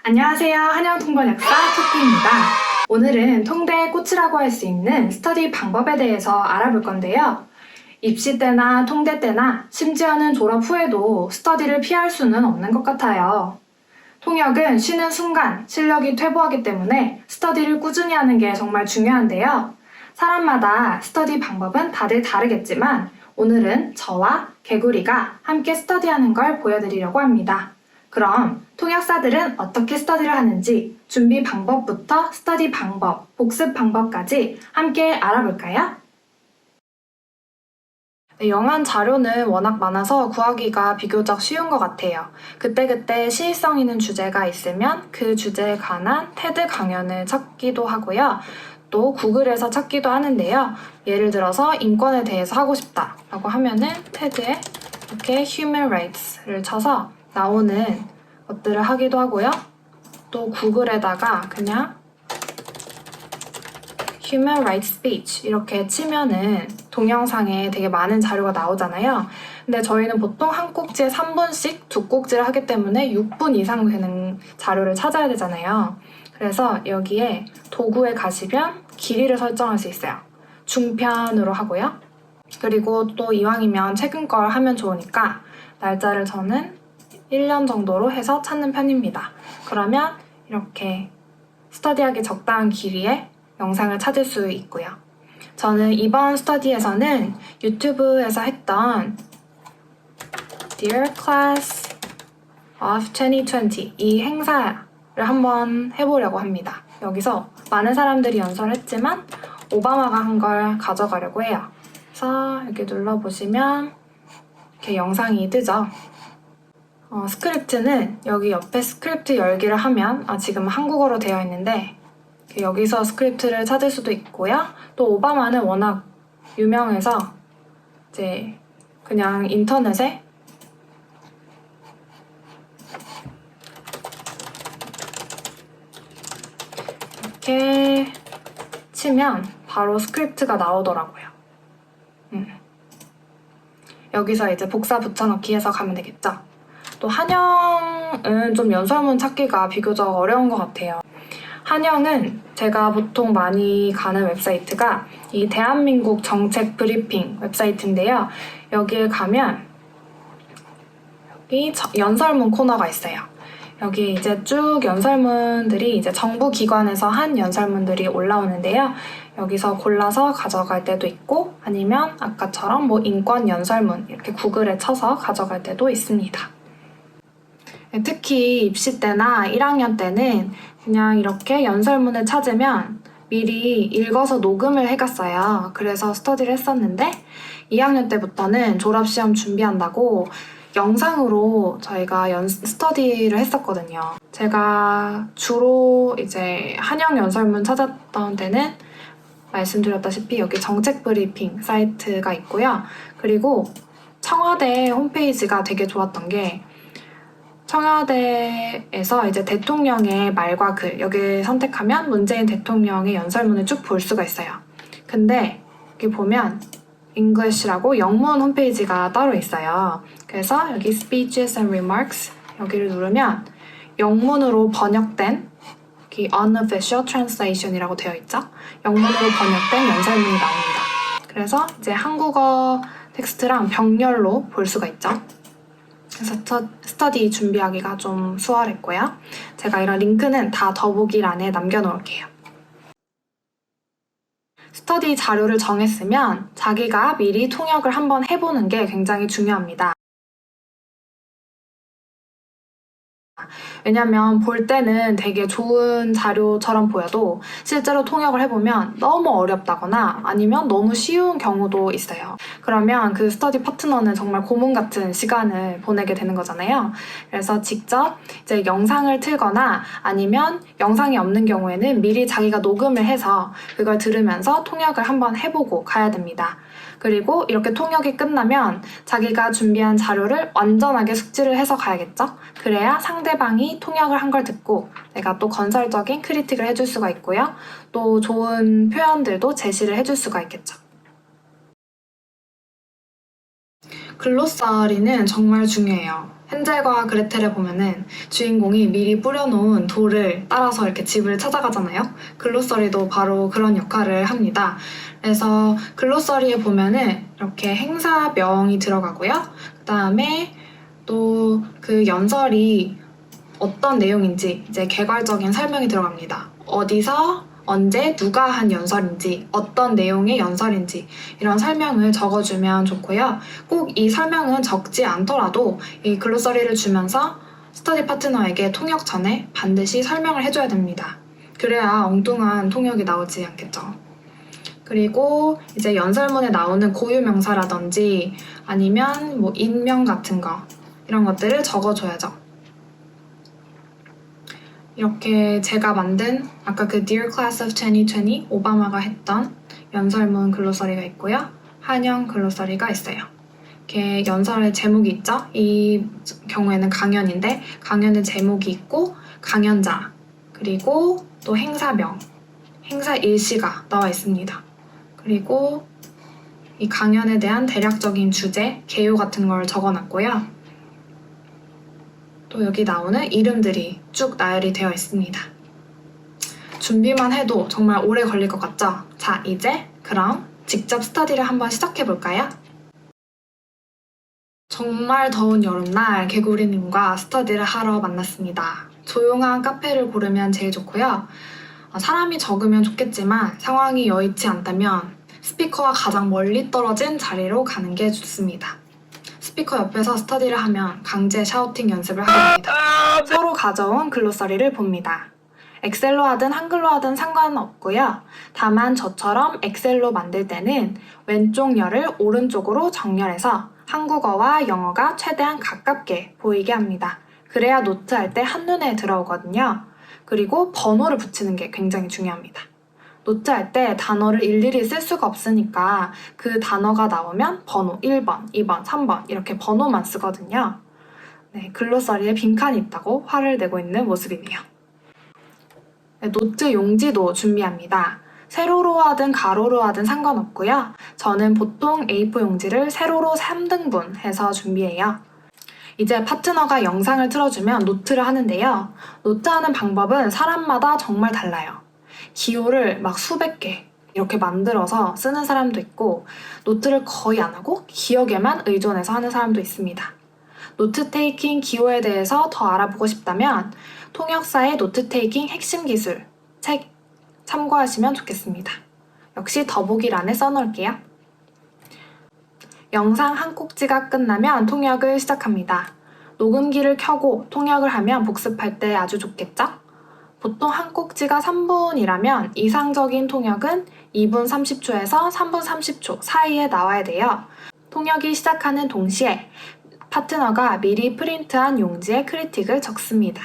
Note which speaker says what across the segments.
Speaker 1: 안녕하세요. 한영통번역사 토끼입니다. 오늘은 통대의 꽃이라고 할 수 있는 스터디 방법에 대해서 알아볼 건데요. 입시 때나 통대 때나 심지어는 졸업 후에도 스터디를 피할 수는 없는 것 같아요. 통역은 쉬는 순간 실력이 퇴보하기 때문에 스터디를 꾸준히 하는 게 정말 중요한데요. 사람마다 스터디 방법은 다들 다르겠지만 오늘은 저와 개구리가 함께 스터디하는 걸 보여드리려고 합니다. 그럼 통역사들은 어떻게 스터디를 하는지 준비 방법부터 스터디 방법, 복습 방법까지 함께 알아볼까요? 영한 자료는 워낙 많아서 구하기가 비교적 쉬운 것 같아요. 그때그때 시의성 있는 주제가 있으면 그 주제에 관한 테드 강연을 찾기도 하고요. 또 구글에서 찾기도 하는데요. 예를 들어서 인권에 대해서 하고 싶다라고 하면은 테드에 이렇게 Human Rights를 쳐서 나오는 것들을 하기도 하고요. 또 구글에다가 그냥 Human Rights Speech 이렇게 치면은 동영상에 되게 많은 자료가 나오잖아요. 근데 저희는 보통 한 꼭지에 3분씩 두 꼭지를 하기 때문에 6분 이상 되는 자료를 찾아야 되잖아요. 그래서 여기에 도구에 가시면 길이를 설정할 수 있어요. 중편으로 하고요. 그리고 또 이왕이면 최근 걸 하면 좋으니까 날짜를 저는 1년 정도로 해서 찾는 편입니다. 그러면 이렇게 스터디하기 적당한 길이의 영상을 찾을 수 있고요. 저는 이번 스터디에서는 유튜브에서 했던 Dear Class of 2020 이 행사를 한번 해보려고 합니다. 여기서 많은 사람들이 연설을 했지만 오바마가 한 걸 가져가려고 해요. 그래서 여기 눌러보시면 이렇게 영상이 뜨죠. 스크립트는 여기 옆에 스크립트 열기를 하면 지금 한국어로 되어 있는데 여기서 스크립트를 찾을 수도 있고요. 또 오바마는 워낙 유명해서 이제 그냥 인터넷에 이렇게 치면 바로 스크립트가 나오더라고요. 여기서 이제 복사 붙여넣기 해서 가면 되겠죠. 또 한영은 좀 연설문 찾기가 비교적 어려운 것 같아요. 한영은 제가 보통 많이 가는 웹사이트가 이 대한민국 정책 브리핑 웹사이트인데요. 여기에 가면 여기 연설문 코너가 있어요. 여기 이제 쭉 연설문들이 이제 정부 기관에서 한 연설문들이 올라오는데요. 여기서 골라서 가져갈 때도 있고 아니면 아까처럼 뭐 인권 연설문 이렇게 구글에 쳐서 가져갈 때도 있습니다. 특히 입시 때나 1학년 때는 그냥 이렇게 연설문을 찾으면 미리 읽어서 녹음을 해갔어요. 그래서 스터디를 했었는데 2학년 때부터는 졸업시험 준비한다고 영상으로 저희가 스터디를 했었거든요. 제가 주로 이제 한영 연설문 찾았던 데는 말씀드렸다시피 여기 정책 브리핑 사이트가 있고요. 그리고 청와대 홈페이지가 되게 좋았던 게 청와대에서 이제 대통령의 말과 글 여기 선택하면 문재인 대통령의 연설문을 쭉 볼 수가 있어요. 근데 여기 보면 English라고 영문 홈페이지가 따로 있어요. 그래서 여기 Speeches and Remarks 여기를 누르면 영문으로 번역된 여기 Unofficial Translation이라고 되어 있죠. 영문으로 번역된 연설문이 나옵니다. 그래서 이제 한국어 텍스트랑 병렬로 볼 수가 있죠. 그래서 스터디 준비하기가 좀 수월했고요. 제가 이런 링크는 다 더보기란에 남겨놓을게요. 스터디 자료를 정했으면 자기가 미리 통역을 한번 해보는 게 굉장히 중요합니다. 왜냐면 볼 때는 되게 좋은 자료처럼 보여도 실제로 통역을 해보면 너무 어렵다거나 아니면 너무 쉬운 경우도 있어요. 그러면 그 스터디 파트너는 정말 고문 같은 시간을 보내게 되는 거잖아요. 그래서 직접 이제 영상을 틀거나 아니면 영상이 없는 경우에는 미리 자기가 녹음을 해서 그걸 들으면서 통역을 한번 해보고 가야 됩니다. 그리고 이렇게 통역이 끝나면 자기가 준비한 자료를 완전하게 숙지를 해서 가야겠죠? 그래야 상대방이 통역을 한 걸 듣고 내가 또 건설적인 크리틱을 해줄 수가 있고요. 또 좋은 표현들도 제시를 해줄 수가 있겠죠. 글로서리는 정말 중요해요. 헨젤과 그레텔에 보면은 주인공이 미리 뿌려놓은 돌을 따라서 이렇게 집을 찾아가잖아요. 글로서리도 바로 그런 역할을 합니다. 그래서 글로서리에 보면은 이렇게 행사명이 들어가고요. 그 다음에 또 그 연설이 어떤 내용인지 이제 개괄적인 설명이 들어갑니다. 어디서 언제 누가 한 연설인지 어떤 내용의 연설인지 이런 설명을 적어주면 좋고요. 꼭 이 설명은 적지 않더라도 이 글로서리를 주면서 스터디 파트너에게 통역 전에 반드시 설명을 해줘야 됩니다. 그래야 엉뚱한 통역이 나오지 않겠죠. 그리고 이제 연설문에 나오는 고유 명사라든지 아니면 뭐 인명 같은 거 이런 것들을 적어줘야죠. 이렇게 제가 만든 아까 그 Dear Class of 2020 오바마가 했던 연설문 글로서리가 있고요. 한영 글로서리가 있어요. 이렇게 연설의 제목이 있죠? 이 경우에는 강연인데 강연의 제목이 있고 강연자 그리고 또 행사명, 행사 일시가 나와 있습니다. 그리고 이 강연에 대한 대략적인 주제, 개요 같은 걸 적어놨고요. 또 여기 나오는 이름들이 쭉 나열이 되어 있습니다. 준비만 해도 정말 오래 걸릴 것 같죠? 자, 이제 그럼 직접 스터디를 한번 시작해볼까요? 정말 더운 여름날 개구리님과 스터디를 하러 만났습니다. 조용한 카페를 고르면 제일 좋고요. 사람이 적으면 좋겠지만 상황이 여의치 않다면 스피커와 가장 멀리 떨어진 자리로 가는 게 좋습니다. 스피커 옆에서 스터디를 하면 강제 샤우팅 연습을 하게 됩니다. 서로 가져온 글로서리를 봅니다. 엑셀로 하든 한글로 하든 상관은 없고요. 다만 저처럼 엑셀로 만들 때는 왼쪽 열을 오른쪽으로 정렬해서 한국어와 영어가 최대한 가깝게 보이게 합니다. 그래야 노트할 때 한눈에 들어오거든요. 그리고 번호를 붙이는 게 굉장히 중요합니다. 노트할 때 단어를 일일이 쓸 수가 없으니까 그 단어가 나오면 번호 1번, 2번, 3번 이렇게 번호만 쓰거든요. 네, 글로서리에 빈칸이 있다고 화를 내고 있는 모습이네요. 네, 노트 용지도 준비합니다. 세로로 하든 가로로 하든 상관없고요. 저는 보통 A4 용지를 세로로 3등분 해서 준비해요. 이제 파트너가 영상을 틀어주면 노트를 하는데요. 노트하는 방법은 사람마다 정말 달라요. 기호를 막 수백 개 이렇게 만들어서 쓰는 사람도 있고 노트를 거의 안 하고 기억에만 의존해서 하는 사람도 있습니다. 노트 테이킹 기호에 대해서 더 알아보고 싶다면 통역사의 노트 테이킹 핵심 기술 책 참고하시면 좋겠습니다. 역시 더보기란에 써놓을게요. 영상 한 꼭지가 끝나면 통역을 시작합니다. 녹음기를 켜고 통역을 하면 복습할 때 아주 좋겠죠? 보통 한 꼭지가 3분이라면 이상적인 통역은 2분 30초에서 3분 30초 사이에 나와야 돼요. 통역이 시작하는 동시에 파트너가 미리 프린트한 용지에 크리틱을 적습니다.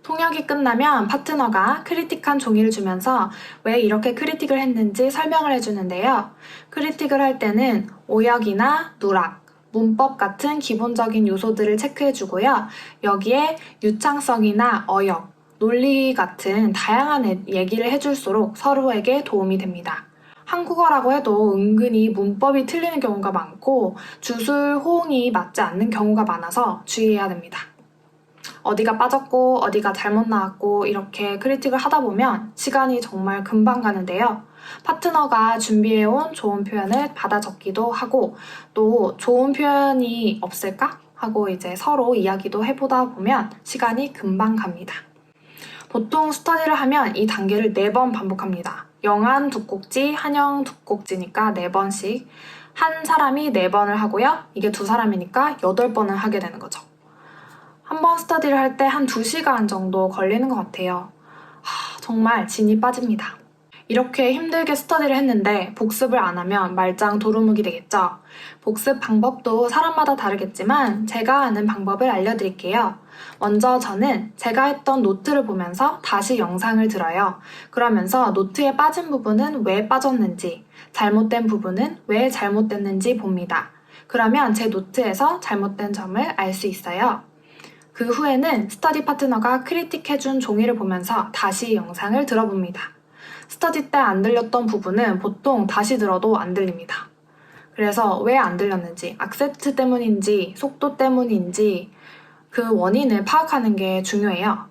Speaker 1: 통역이 끝나면 파트너가 크리틱한 종이를 주면서 왜 이렇게 크리틱을 했는지 설명을 해주는데요. 크리틱을 할 때는 오역이나 누락, 문법 같은 기본적인 요소들을 체크해주고요. 여기에 유창성이나 어역, 논리 같은 다양한 얘기를 해줄수록 서로에게 도움이 됩니다. 한국어라고 해도 은근히 문법이 틀리는 경우가 많고 주술, 호응이 맞지 않는 경우가 많아서 주의해야 됩니다. 어디가 빠졌고 어디가 잘못 나왔고 이렇게 크리틱을 하다 보면 시간이 정말 금방 가는데요. 파트너가 준비해온 좋은 표현을 받아 적기도 하고 또 좋은 표현이 없을까? 하고 이제 서로 이야기도 해보다 보면 시간이 금방 갑니다. 보통 스터디를 하면 이 단계를 4번 반복합니다. 영한 2꼭지, 한영 2꼭지니까 4번씩 한 사람이 4번을 하고요. 이게 2사람이니까 8번을 하게 되는 거죠. 한 번 스터디를 할 때 한 2시간 정도 걸리는 것 같아요. 정말 진이 빠집니다. 이렇게 힘들게 스터디를 했는데 복습을 안 하면 말짱 도루묵이 되겠죠? 복습 방법도 사람마다 다르겠지만 제가 아는 방법을 알려드릴게요. 먼저 저는 제가 했던 노트를 보면서 다시 영상을 들어요. 그러면서 노트에 빠진 부분은 왜 빠졌는지, 잘못된 부분은 왜 잘못됐는지 봅니다. 그러면 제 노트에서 잘못된 점을 알 수 있어요. 그 후에는 스터디 파트너가 크리틱해준 종이를 보면서 다시 영상을 들어봅니다. 스터디 때 안 들렸던 부분은 보통 다시 들어도 안 들립니다. 그래서 왜 안 들렸는지, 악센트 때문인지, 속도 때문인지 그 원인을 파악하는 게 중요해요.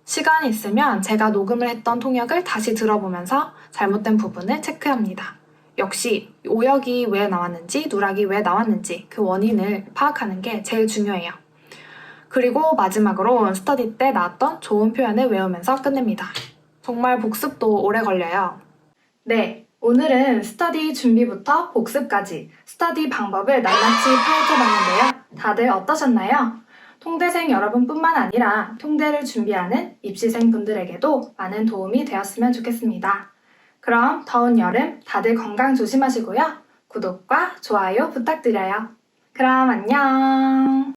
Speaker 1: 시간이 있으면 제가 녹음을 했던 통역을 다시 들어보면서 잘못된 부분을 체크합니다. 역시 오역이 왜 나왔는지, 누락이 왜 나왔는지 그 원인을 파악하는 게 제일 중요해요. 그리고 마지막으로 스터디 때 나왔던 좋은 표현을 외우면서 끝냅니다. 정말 복습도 오래 걸려요. 네, 오늘은 스터디 준비부터 복습까지 스터디 방법을 낱낱이 파헤쳐봤는데요. 다들 어떠셨나요? 통대생 여러분뿐만 아니라 통대를 준비하는 입시생 분들에게도 많은 도움이 되었으면 좋겠습니다. 그럼 더운 여름 다들 건강 조심하시고요. 구독과 좋아요 부탁드려요. 그럼 안녕!